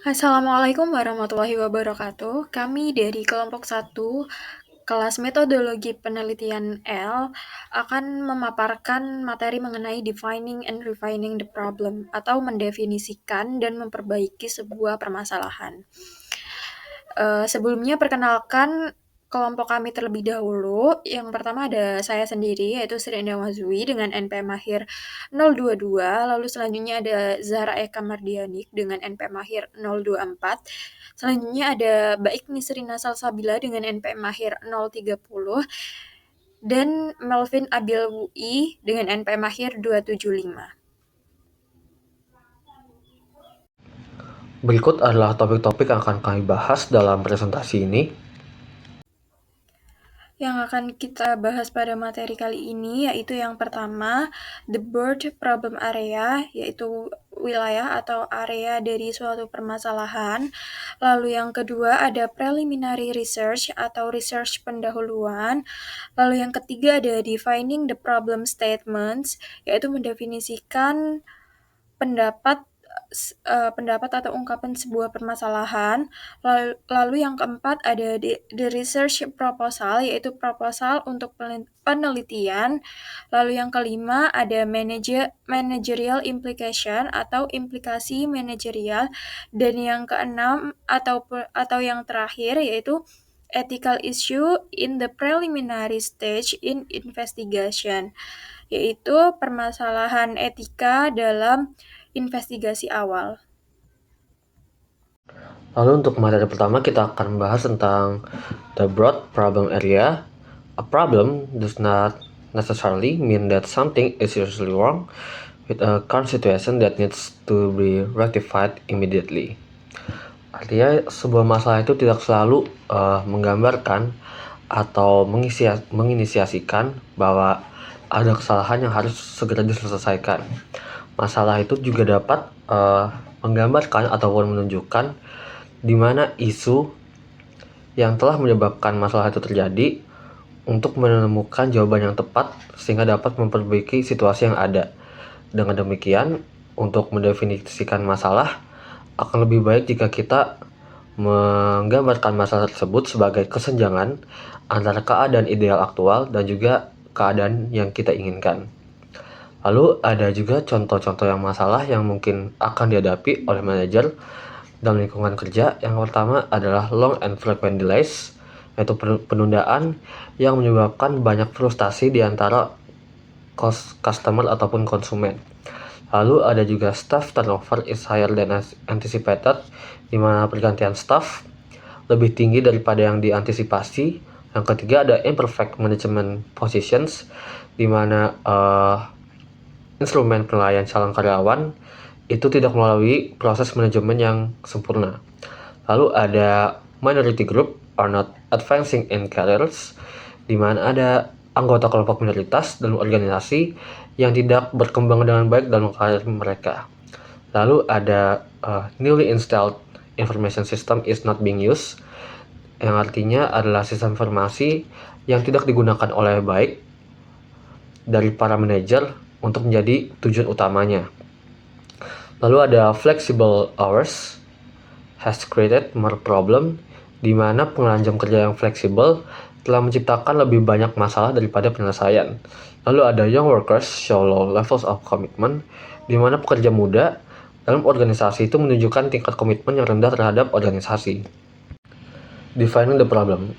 Assalamualaikum warahmatullahi wabarakatuh. Kami dari kelompok 1 kelas metodologi penelitian L akan memaparkan materi mengenai defining and refining the problem atau mendefinisikan dan memperbaiki sebuah permasalahan. Sebelumnya perkenalkan kelompok kami terlebih dahulu. Yang pertama ada saya sendiri, yaitu Sri Indah Mazui dengan NPM akhir 022, lalu selanjutnya ada Zahra Eka Mardianik dengan NPM akhir 024, selanjutnya ada Baik Nisrina Salsabila dengan NPM akhir 030, dan Melvin Abil Wui dengan NPM akhir 275. Berikut adalah topik-topik yang akan kami bahas dalam presentasi ini. Yang akan kita bahas pada materi kali ini yaitu yang pertama, the bird problem area, yaitu wilayah atau area dari suatu permasalahan. Lalu yang kedua ada preliminary research atau research pendahuluan. Lalu yang ketiga ada defining the problem statements, yaitu mendefinisikan pendapat pendapat atau ungkapan sebuah permasalahan. Lalu yang keempat ada the research proposal, yaitu proposal untuk penelitian. Lalu yang kelima ada managerial implication atau implikasi manajerial. Dan yang keenam atau yang terakhir yaitu ethical issue in the preliminary stage in investigation, yaitu permasalahan etika dalam investigasi awal. Lalu untuk materi pertama kita akan membahas tentang the broad problem area. A problem does not necessarily mean that something is seriously wrong with a current situation that needs to be rectified immediately. Artinya sebuah masalah itu tidak selalu menggambarkan atau menginisiasikan bahwa ada kesalahan yang harus segera diselesaikan. Masalah itu juga dapat menggambarkan ataupun menunjukkan di mana isu yang telah menyebabkan masalah itu terjadi untuk menemukan jawaban yang tepat sehingga dapat memperbaiki situasi yang ada. Dengan demikian, untuk mendefinisikan masalah akan lebih baik jika kita menggambarkan masalah tersebut sebagai kesenjangan antara keadaan ideal aktual dan juga keadaan yang kita inginkan. Lalu ada juga contoh-contoh yang masalah yang mungkin akan dihadapi oleh manajer dalam lingkungan kerja. Yang pertama adalah long and frequent delays, yaitu penundaan yang menyebabkan banyak frustasi di antara customer ataupun konsumen. Lalu ada juga staff turnover is higher than anticipated, di mana pergantian staff lebih tinggi daripada yang diantisipasi. Yang ketiga ada imperfect management positions, di mana instrumen penilaian calon karyawan itu tidak melalui proses manajemen yang sempurna. Lalu ada minority group are not advancing in careers, di mana ada anggota kelompok minoritas dalam organisasi yang tidak berkembang dengan baik dalam karir mereka. Lalu ada newly installed information system is not being used, yang artinya adalah sistem informasi yang tidak digunakan oleh baik dari para manajer untuk menjadi tujuan utamanya. Lalu ada flexible hours has created more problem, di mana penggunaan jam kerja yang fleksibel telah menciptakan lebih banyak masalah daripada penyelesaian. Lalu ada young workers show low levels of commitment, di mana pekerja muda dalam organisasi itu menunjukkan tingkat komitmen yang rendah terhadap organisasi. Defining the problem.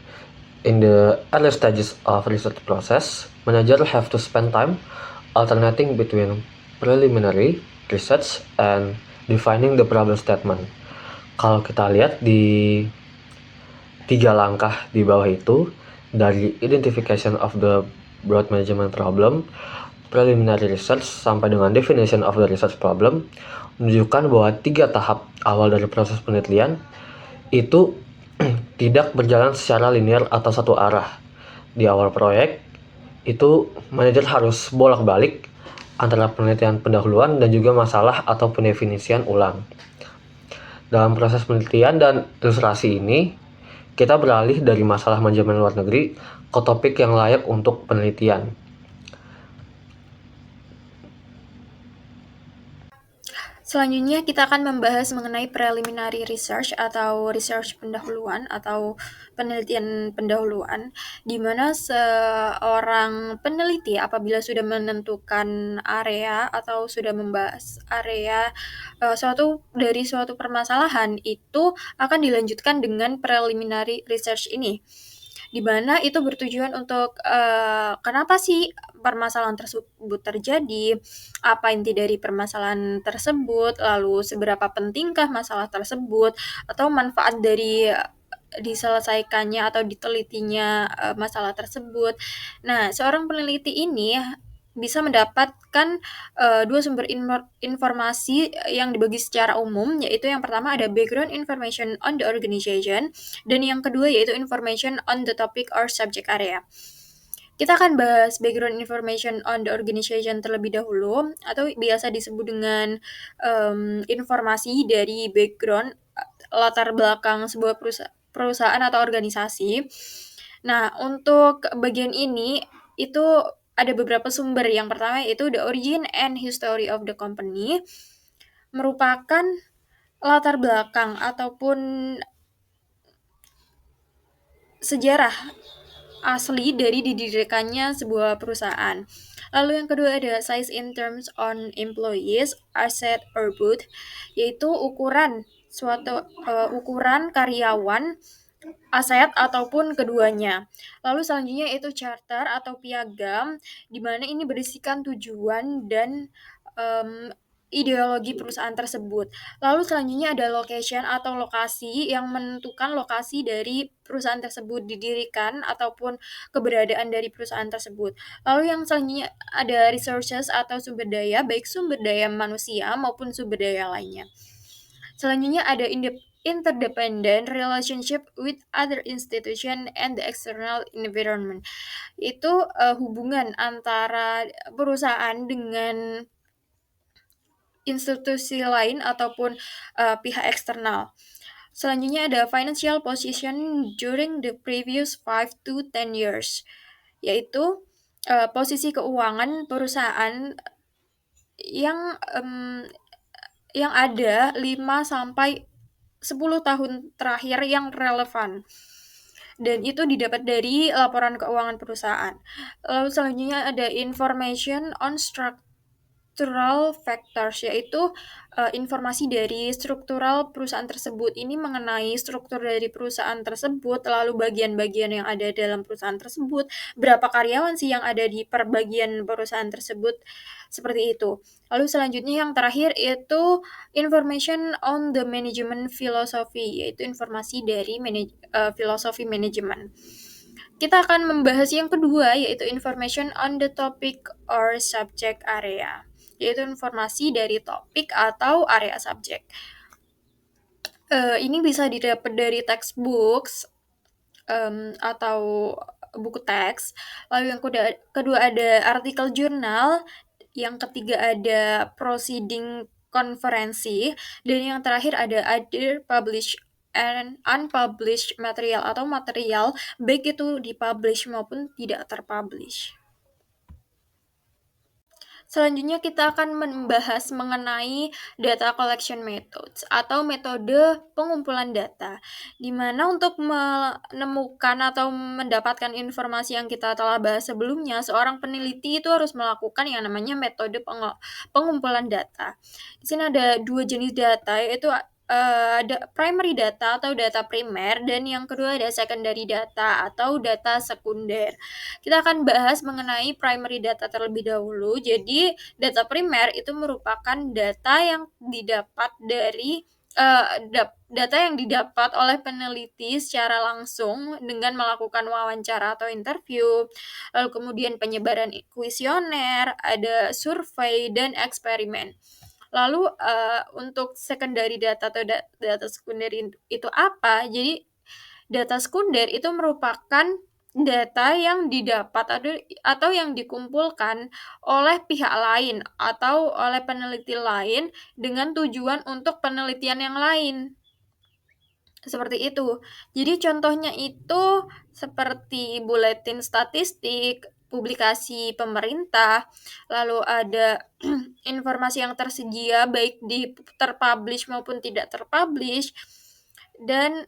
In the early stages of research process, managers have to spend time alternating between preliminary research and defining the problem statement. Kalau kita lihat di 3 langkah di bawah itu, dari identification of the broad management problem, preliminary research, sampai dengan definition of the research problem, menunjukkan bahwa 3 tahap awal dari proses penelitian itu tidak berjalan secara linear atau satu arah. Di awal proyek, itu manajer harus bolak-balik antara penelitian pendahuluan dan juga masalah atau pendefinisian ulang. Dalam proses penelitian dan ilustrasi ini, kita beralih dari masalah manajemen luar negeri ke topik yang layak untuk penelitian. Selanjutnya kita akan membahas mengenai preliminary research atau research pendahuluan atau penelitian pendahuluan, di mana seorang peneliti apabila sudah menentukan area atau sudah membahas area suatu permasalahan itu akan dilanjutkan dengan preliminary research ini. Di mana itu bertujuan untuk kenapa sih permasalahan tersebut terjadi, apa inti dari permasalahan tersebut, lalu seberapa pentingkah masalah tersebut, atau manfaat dari diselesaikannya atau ditelitinya masalah tersebut. Nah, seorang peneliti ini bisa mendapatkan dua sumber informasi yang dibagi secara umum, yaitu yang pertama ada background information on the organization, dan yang kedua yaitu information on the topic or subject area. Kita akan bahas background information on the organization terlebih dahulu, atau biasa disebut dengan informasi dari background latar belakang sebuah perusahaan atau organisasi. Nah, untuk bagian ini itu ada beberapa sumber. Yang pertama itu the origin and history of the company, merupakan latar belakang ataupun sejarah asli dari didirikannya sebuah perusahaan. Lalu yang kedua ada size in terms on employees, asset or both, yaitu ukuran karyawan, aset ataupun keduanya. Lalu selanjutnya itu charter atau piagam, di mana ini berisikan tujuan dan ideologi perusahaan tersebut. Lalu selanjutnya ada location atau lokasi yang menentukan lokasi dari perusahaan tersebut didirikan ataupun keberadaan dari perusahaan tersebut. Lalu yang selanjutnya ada resources atau sumber daya, baik sumber daya manusia maupun sumber daya lainnya. Selanjutnya ada interdependent relationship with other institution and the external environment. Itu hubungan antara perusahaan dengan institusi lain ataupun pihak eksternal. Selanjutnya ada financial position during the previous 5 to 10 years, yaitu posisi keuangan perusahaan yang ada 5 sampai 10 tahun terakhir yang relevan. Dan itu didapat dari laporan keuangan perusahaan. Lalu selanjutnya ada information on structural factors, yaitu informasi dari struktural perusahaan tersebut. Ini mengenai struktur dari perusahaan tersebut, lalu bagian-bagian yang ada dalam perusahaan tersebut, berapa karyawan sih yang ada di perbagian perusahaan tersebut, seperti itu. Lalu selanjutnya yang terakhir itu information on the management philosophy, yaitu informasi dari filosofi manajemen. Kita akan membahas yang kedua, yaitu information on the topic or subject area, yaitu informasi dari topik atau area subjek. Ini bisa didapat dari textbooks atau buku teks. Lalu yang kedua ada artikel jurnal, yang ketiga ada proceeding konferensi, dan yang terakhir ada other published and unpublished material atau material baik itu dipublish maupun tidak terpublish. Selanjutnya kita akan membahas mengenai data collection methods atau metode pengumpulan data, di mana untuk menemukan atau mendapatkan informasi yang kita telah bahas sebelumnya, seorang peneliti itu harus melakukan yang namanya metode pengumpulan data. Di sini ada dua jenis data, yaitu ada primary data atau data primer, dan yang kedua ada secondary data atau data sekunder. Kita akan bahas mengenai primary data terlebih dahulu. Jadi, data primer itu merupakan data yang didapat dari data yang didapat oleh peneliti secara langsung dengan melakukan wawancara atau interview, lalu kemudian penyebaran kuesioner, ada survei dan eksperimen. Lalu untuk secondary data atau data sekunder itu apa? Jadi data sekunder itu merupakan data yang didapat atau yang dikumpulkan oleh pihak lain atau oleh peneliti lain dengan tujuan untuk penelitian yang lain. Seperti itu. Jadi contohnya itu seperti buletin statistik, publikasi pemerintah, lalu ada informasi yang tersedia baik di terpublish maupun tidak terpublish, dan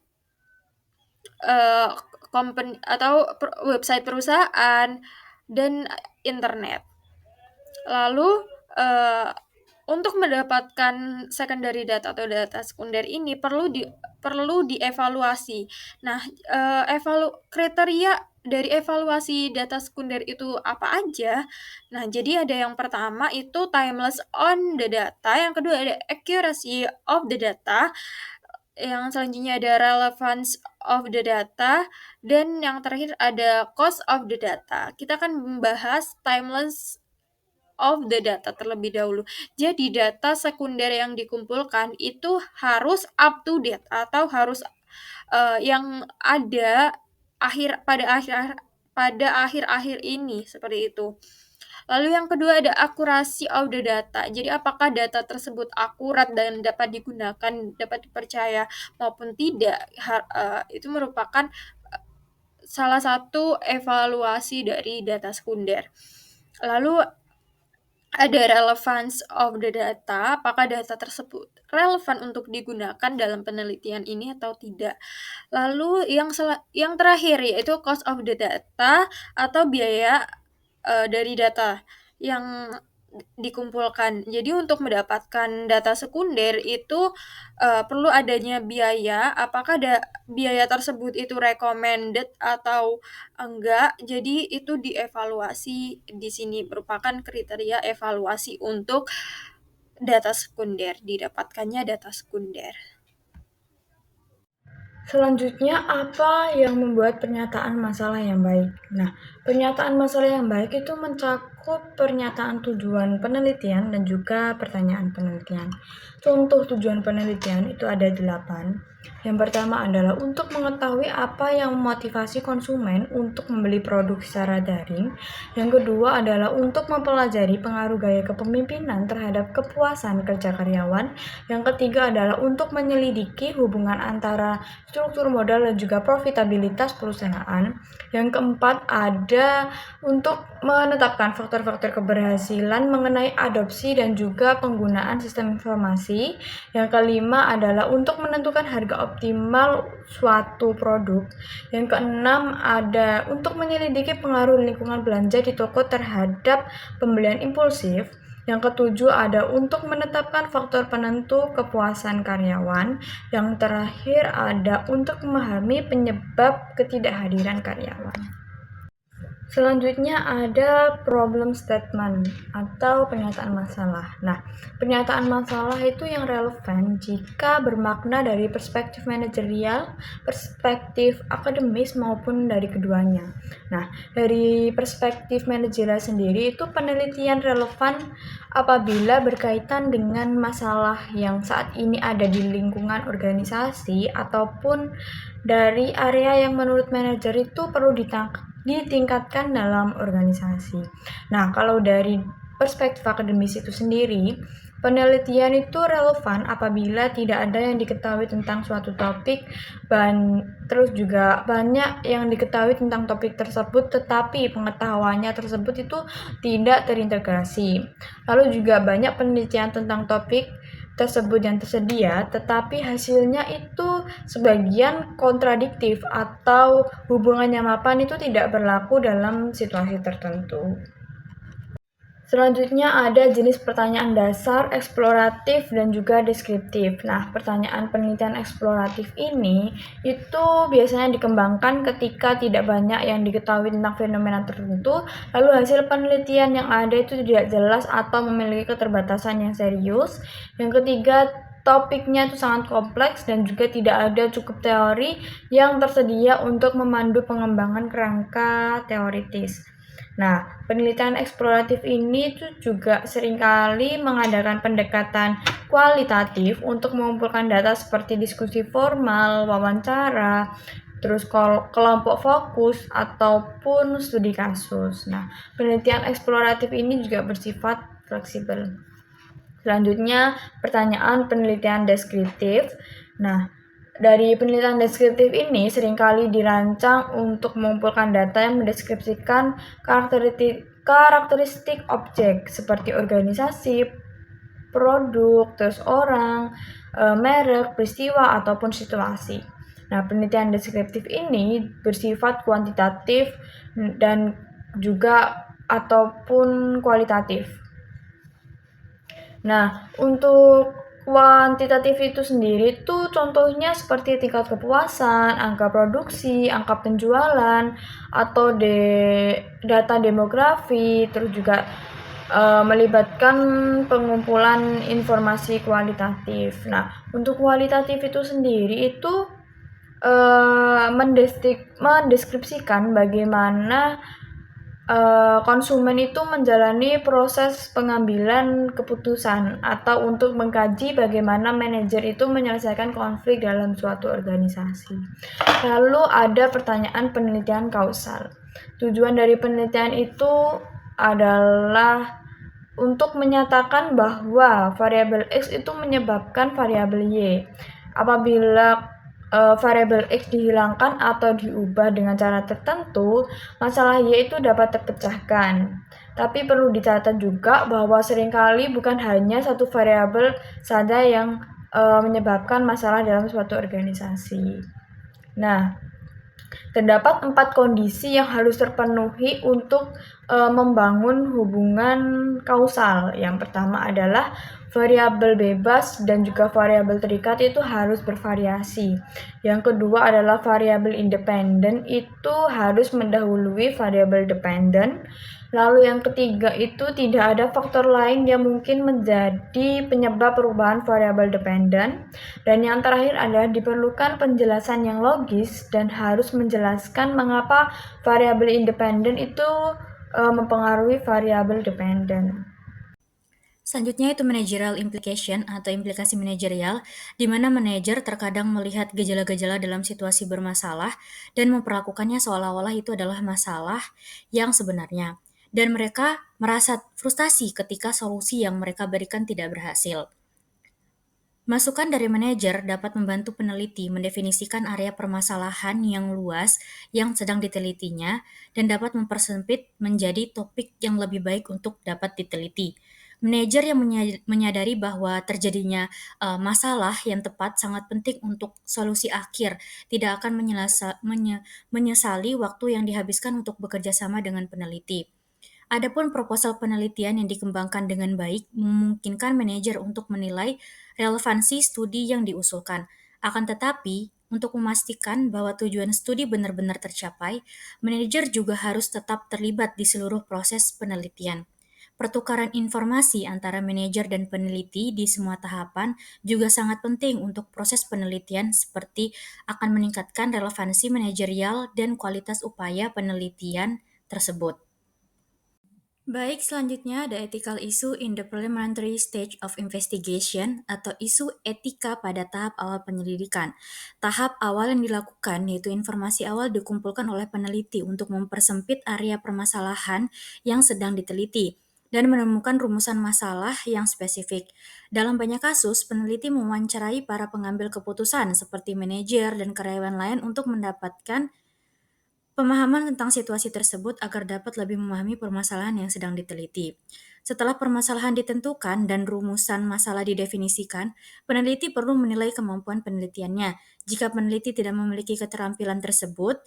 company atau website perusahaan, dan internet. Lalu untuk mendapatkan secondary data atau data sekunder ini perlu dievaluasi. Nah, kriteria dari evaluasi data sekunder itu apa aja? Nah, jadi ada yang pertama itu timeless on the data, yang kedua ada accuracy of the data, yang selanjutnya ada relevance of the data, dan yang terakhir ada cost of the data. Kita akan membahas timeless of the data terlebih dahulu. Jadi data sekunder yang dikumpulkan itu harus up to date atau harus yang ada pada akhir-akhir ini, seperti itu. Lalu yang kedua ada accuracy of the data. Jadi apakah data tersebut akurat dan dapat digunakan, dapat dipercaya maupun tidak. Itu merupakan salah satu evaluasi dari data sekunder. Lalu ada relevance of the data, apakah data tersebut relevan untuk digunakan dalam penelitian ini atau tidak. Lalu yang terakhir yaitu cost of the data atau biaya dari data yang dikumpulkan. Jadi untuk mendapatkan data sekunder itu perlu adanya biaya, apakah biaya tersebut itu recommended atau enggak. Jadi itu dievaluasi di sini, merupakan kriteria evaluasi untuk data sekunder, didapatkannya data sekunder. Selanjutnya, apa yang membuat pernyataan masalah yang baik? Nah, pernyataan masalah yang baik itu mencakup pernyataan tujuan penelitian dan juga pertanyaan penelitian. Contoh tujuan penelitian itu ada 8. Yang pertama adalah untuk mengetahui apa yang memotivasi konsumen untuk membeli produk secara daring. Yang kedua adalah untuk mempelajari pengaruh gaya kepemimpinan terhadap kepuasan kerja karyawan. Yang ketiga adalah untuk menyelidiki hubungan antara struktur modal dan juga profitabilitas perusahaan. Yang keempat ada untuk menetapkan faktor-faktor keberhasilan mengenai adopsi dan juga penggunaan sistem informasi. Yang kelima adalah untuk menentukan harga optimal suatu produk. Yang keenam ada untuk menyelidiki pengaruh lingkungan belanja di toko terhadap pembelian impulsif. Yang ketujuh ada untuk menetapkan faktor penentu kepuasan karyawan. Yang terakhir ada untuk memahami penyebab ketidakhadiran karyawan. Selanjutnya ada problem statement atau pernyataan masalah. Nah, pernyataan masalah itu yang relevan jika bermakna dari perspektif manajerial, perspektif akademis maupun dari keduanya. Nah, dari perspektif manajerial sendiri itu penelitian relevan apabila berkaitan dengan masalah yang saat ini ada di lingkungan organisasi ataupun dari area yang menurut manajer itu perlu ditingkatkan dalam organisasi. Nah, kalau dari perspektif akademis itu sendiri, penelitian itu relevan apabila tidak ada yang diketahui tentang suatu topik, terus juga banyak yang diketahui tentang topik tersebut, tetapi pengetahuannya tersebut itu tidak terintegrasi. Lalu juga banyak penelitian tentang topik tersebut yang tersedia, tetapi hasilnya itu sebagian kontradiktif atau hubungannya mapan itu tidak berlaku dalam situasi tertentu. Selanjutnya ada jenis pertanyaan dasar, eksploratif, dan juga deskriptif. Nah, pertanyaan penelitian eksploratif ini itu biasanya dikembangkan ketika tidak banyak yang diketahui tentang fenomena tertentu, lalu hasil penelitian yang ada itu tidak jelas atau memiliki keterbatasan yang serius. Yang ketiga, topiknya itu sangat kompleks dan juga tidak ada cukup teori yang tersedia untuk memandu pengembangan kerangka teoritis. Nah, penelitian eksploratif ini tuh juga seringkali mengadakan pendekatan kualitatif untuk mengumpulkan data seperti diskusi formal, wawancara, terus kelompok fokus, ataupun studi kasus. Nah, penelitian eksploratif ini juga bersifat fleksibel. Selanjutnya, pertanyaan penelitian deskriptif. Nah, dari penelitian deskriptif ini seringkali dirancang untuk mengumpulkan data yang mendeskripsikan karakteristik objek seperti organisasi, produk, terus orang, merek, peristiwa, ataupun situasi. Nah, penelitian deskriptif ini bersifat kuantitatif dan juga ataupun kualitatif. Nah, untuk kuantitatif itu sendiri tuh contohnya seperti tingkat kepuasan, angka produksi, angka penjualan, atau data demografi, terus juga melibatkan pengumpulan informasi kualitatif. Nah, untuk kualitatif itu sendiri itu mendeskripsikan bagaimana konsumen itu menjalani proses pengambilan keputusan atau untuk mengkaji bagaimana manajer itu menyelesaikan konflik dalam suatu organisasi. Lalu ada pertanyaan penelitian kausal. Tujuan dari penelitian itu adalah untuk menyatakan bahwa variabel X itu menyebabkan variabel Y. Apabila variabel X dihilangkan atau diubah dengan cara tertentu, masalah Y itu dapat terpecahkan. Tapi perlu dicatat juga bahwa seringkali bukan hanya satu variabel saja yang menyebabkan masalah dalam suatu organisasi. Nah, terdapat 4 kondisi yang harus terpenuhi untuk membangun hubungan kausal. Yang pertama adalah variabel bebas dan juga variabel terikat itu harus bervariasi. Yang kedua adalah variabel independen itu harus mendahului variabel dependen. Lalu yang ketiga itu tidak ada faktor lain yang mungkin menjadi penyebab perubahan variabel dependen. Dan yang terakhir adalah diperlukan penjelasan yang logis dan harus menjelaskan mengapa variabel independen itu mempengaruhi variabel dependen. Selanjutnya itu managerial implication atau implikasi manajerial, di mana manajer terkadang melihat gejala-gejala dalam situasi bermasalah dan memperlakukannya seolah-olah itu adalah masalah yang sebenarnya. Dan mereka merasa frustasi ketika solusi yang mereka berikan tidak berhasil. Masukan dari manajer dapat membantu peneliti mendefinisikan area permasalahan yang luas yang sedang ditelitinya dan dapat mempersempit menjadi topik yang lebih baik untuk dapat diteliti. Manajer yang menyadari bahwa terjadinya masalah yang tepat sangat penting untuk solusi akhir, tidak akan menyesali waktu yang dihabiskan untuk bekerja sama dengan peneliti. Adapun proposal penelitian yang dikembangkan dengan baik memungkinkan manajer untuk menilai relevansi studi yang diusulkan. Akan tetapi, untuk memastikan bahwa tujuan studi benar-benar tercapai, manajer juga harus tetap terlibat di seluruh proses penelitian. Pertukaran informasi antara manajer dan peneliti di semua tahapan juga sangat penting untuk proses penelitian seperti akan meningkatkan relevansi manajerial dan kualitas upaya penelitian tersebut. Baik, selanjutnya ada ethical issue in the preliminary stage of investigation atau isu etika pada tahap awal penyelidikan. Tahap awal yang dilakukan yaitu informasi awal dikumpulkan oleh peneliti untuk mempersempit area permasalahan yang sedang diteliti dan menemukan rumusan masalah yang spesifik. Dalam banyak kasus, peneliti mewawancarai para pengambil keputusan seperti manajer dan karyawan lain untuk mendapatkan pemahaman tentang situasi tersebut agar dapat lebih memahami permasalahan yang sedang diteliti. Setelah permasalahan ditentukan dan rumusan masalah didefinisikan, peneliti perlu menilai kemampuan penelitiannya. Jika peneliti tidak memiliki keterampilan tersebut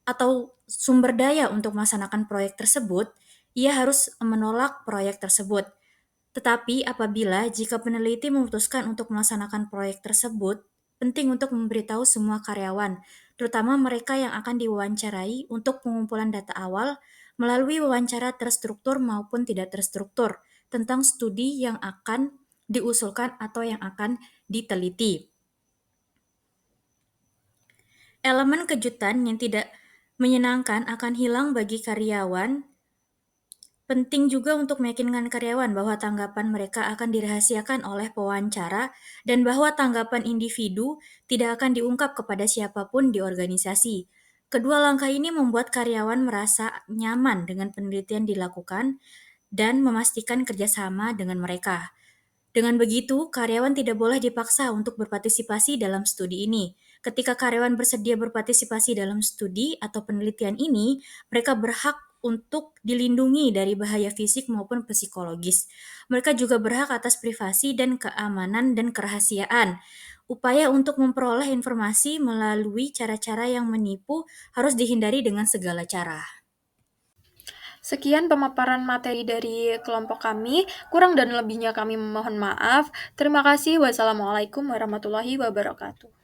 atau sumber daya untuk melaksanakan proyek tersebut, ia harus menolak proyek tersebut. Tetapi apabila jika peneliti memutuskan untuk melaksanakan proyek tersebut, penting untuk memberitahu semua karyawan, terutama mereka yang akan diwawancarai untuk pengumpulan data awal melalui wawancara terstruktur maupun tidak terstruktur tentang studi yang akan diusulkan atau yang akan diteliti. Elemen kejutan yang tidak menyenangkan akan hilang bagi karyawan. Penting juga untuk meyakinkan karyawan bahwa tanggapan mereka akan dirahasiakan oleh pewawancara dan bahwa tanggapan individu tidak akan diungkap kepada siapapun di organisasi. Kedua langkah ini membuat karyawan merasa nyaman dengan penelitian dilakukan dan memastikan kerjasama dengan mereka. Dengan begitu, karyawan tidak boleh dipaksa untuk berpartisipasi dalam studi ini. Ketika karyawan bersedia berpartisipasi dalam studi atau penelitian ini, mereka berhak untuk dilindungi dari bahaya fisik maupun psikologis. Mereka juga berhak atas privasi dan keamanan dan kerahasiaan. Upaya untuk memperoleh informasi melalui cara-cara yang menipu harus dihindari dengan segala cara. Sekian pemaparan materi dari kelompok kami, kurang dan lebihnya kami memohon maaf. Terima kasih. Wassalamualaikum warahmatullahi wabarakatuh.